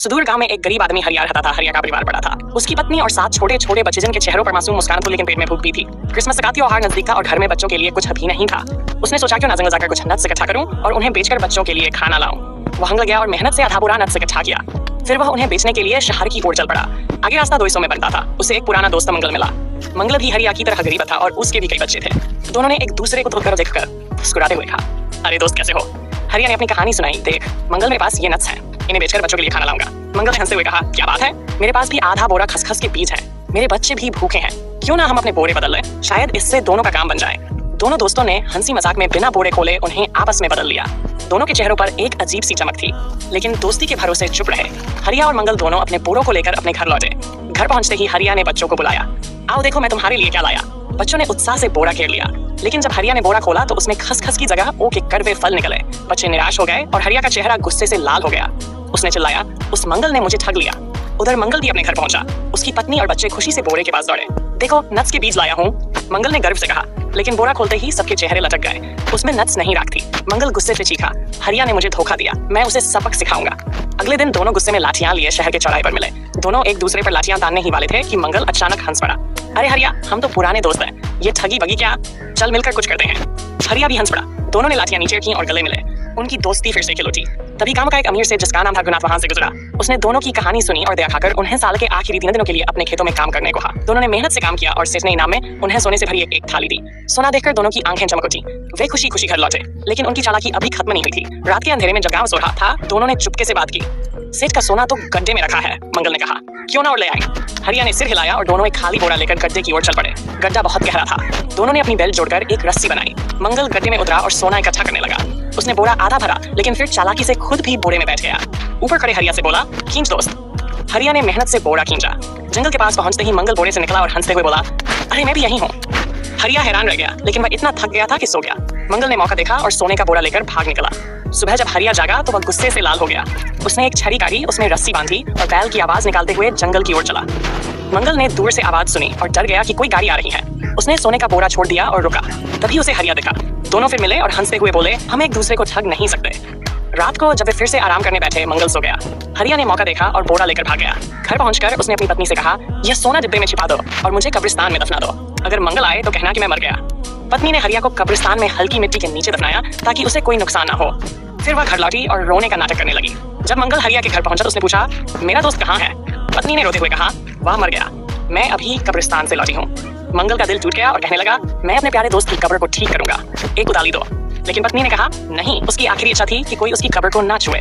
सुदूर गांव में एक गरीब आदमी हरिया रहता था। हरिया का परिवार बड़ा था। उसकी पत्नी और 7 छोटे छोटे बच्चे जिनके चेहरों पर मासूम मुस्कान थी लेकिन पेट में भूख भी थी। क्रिसमस का त्योहार नजदीक था और घर में बच्चों के लिए कुछ भी नहीं था। उसने सोचा क्यों ना जंगल जाकर कुछ नट्स इकट्ठा करूं और उन्हें बेचकर बच्चों के लिए खाना लाऊं। वह जंगल गया और मेहनत से आधा पूरा नट्स इकट्ठा किया। फिर वह उन्हें बेचने के लिए शहर की ओर चल पड़ा। आगे रास्ता 2 हिस्सों में बनता था। उसे एक पुराना दोस्त मंगल मिला। मंगल भी हरिया की तरह गरीब था और उसके भी कई बच्चे थे। दोनों ने एक दूसरे को देखकर मुस्कुराते हुए कहा, अरे दोस्त कैसे हो? हरिया ने अपनी कहानी सुनाई। देख मंगल, मेरे पास ये नट्स हैं, इन्हें बेचकर बच्चों के लिए खाना लाऊंगा। मंगल ने हंसते हुए कहा, क्या बात है, मेरे पास भी आधा बोरा खसखस के बीज है, मेरे बच्चे भी भूखे हैं, क्यों ना हम अपने बोरे बदल लें, शायद इससे दोनों का काम बन जाए। दोनों दोस्तों ने हंसी मजाक में बिना बोरे खोले उन्हें आपस में बदल लिया। दोनों के चेहरों पर एक अजीब सी चमक थी, लेकिन दोस्ती के भरोसे चुप रहे। हरिया और मंगल दोनों अपने बोरों को लेकर अपने घर लौटे। घर पहुंचते ही हरिया ने बच्चों को बुलाया, आओ देखो मैं तुम्हारे लिए क्या लाया। बच्चों ने उत्साह से बोरा घेर लिया, लेकिन जब हरिया ने बोरा खोला तो उसमें खसखस की जगह ओ के कड़वे फल निकले। बच्चे निराश हो गए और हरिया का चेहरा गुस्से से लाल हो गया। उसने चिल्लाया, उस मंगल ने मुझे ठग लिया। उधर मंगल भी अपने घर पहुंचा। उसकी पत्नी और बच्चे खुशी से बोरे के पास दौड़े। देखो नट्स के बीज लाया हूँ, मंगल ने गर्व से कहा, लेकिन बोरा खोलते ही सबके चेहरे लटक गए। उसमें नट्स नहीं राख थी। मंगल गुस्से से चीखा, हरिया ने मुझे धोखा दिया, मैं उसे सबक सिखाऊंगा। अगले दिन दोनों गुस्से में लाठियां लिए शहर के चौराहे पर मिले। दोनों एक दूसरे पर लाठियां तानने ही वाले थे कि मंगल अचानक हंस पड़ा, अरे हरिया, हम तो पुराने दोस्त हैं, ये ठगी बगी क्या, चल मिलकर कुछ करते हैं। हरिया भी हंस पड़ा। दोनों ने लाठियां नीचे की और गले मिले। उनकी दोस्ती फिर से खिल उठी। तभी गांव का एक अमीर से जिसका नाम था गुनाफ वहां से गुजरा। उसने दोनों की कहानी सुनी और दया खाकर उन्हें साल के आखिरी 3 दिनों के लिए अपने खेतों में काम करने को कहा। दोनों ने मेहनत से काम किया और सेठ ने इनाम में उन्हें सोने से भरी एक थाली दी। सोना देखकर दोनों की आंखें चमक उठी। वे खुशी खुशी घर लौटे, लेकिन उनकी चालाकी अभी खत्म नहीं हुई थी। रात के अंधेरे में जब गांव सो रहा था, दोनों ने चुपके से बात की। सेठ का सोना तो गड्ढे में रखा है, मंगल ने कहा, क्यों ना और ले आए। हरिया ने सिर हिलाया और दोनों एक खाली बोरा लेकर गड्ढे की ओर चल पड़े। गड्ढा बहुत गहरा था। दोनों ने अपनी बेल्ट जोड़कर एक रस्सी बनाई। मंगल गड्ढे में उतरा और सोना इकट्ठा करने लगा। उसने बोरा आधा भरा, लेकिन फिर चालाकी से खुद भी बोरे में बैठ गया। ऊपर खड़े हरिया से बोला, खींच दोस्त। हरिया ने मेहनत से बोरा खींचा। जंगल के पास पहुंचते ही मंगल बोरे से निकला और हंसते हुए बोला, अरे मैं भी यही हूँ। हरिया हैरान रह गया, लेकिन वह इतना थक गया था कि सो गया। मंगल ने मौका देखा और सोने का बोरा लेकर भाग निकला। सुबह जब हरिया जागा तो वह गुस्से से लाल हो गया। उसने एक छड़ी काटी, उसमें रस्सी बांधी और बैल की आवाज निकालते हुए जंगल की ओर चला। मंगल ने दूर से आवाज सुनी और डर गया कि कोई गाड़ी आ रही है। उसने सोने का बोरा छोड़ दिया और रुका। तभी उसे हरिया दिखा। दोनों फिर मिले और हंसते हुए बोले, हम एक दूसरे को ठग नहीं सकते। रात को जब वे फिर से आराम करने बैठे, मंगल सो गया। हरिया ने मौका देखा और बोरा लेकर भाग गया। घर पहुंचकर उसने अपनी पत्नी से कहा, यह सोना डिब्बे में छिपा दो और मुझे कब्रिस्तान में दफना दो। अगर मंगल आए तो कहना कि मैं मर गया। पत्नी ने हरिया को कब्रिस्तान में हल्की मिट्टी के नीचे दफनाया ताकि उसे कोई नुकसान ना हो। फिर वह घर लौटी और रोने का नाटक करने लगी। जब मंगल हरिया के घर पहुंचा तो उसने पूछा, मेरा दोस्त कहाँ है? पत्नी ने रोते हुए कहा, वह मर गया, मैं अभी कब्रिस्तान से लौटी हूँ। मंगल का दिल टूट गया और कहने लगा, मैं अपने प्यारे दोस्त की कब्र को ठीक करूंगा, एक उताली दो। लेकिन पत्नी ने कहा, नहीं, उसकी आखिरी इच्छा थी कि कोई उसकी कब्र को ना छुए।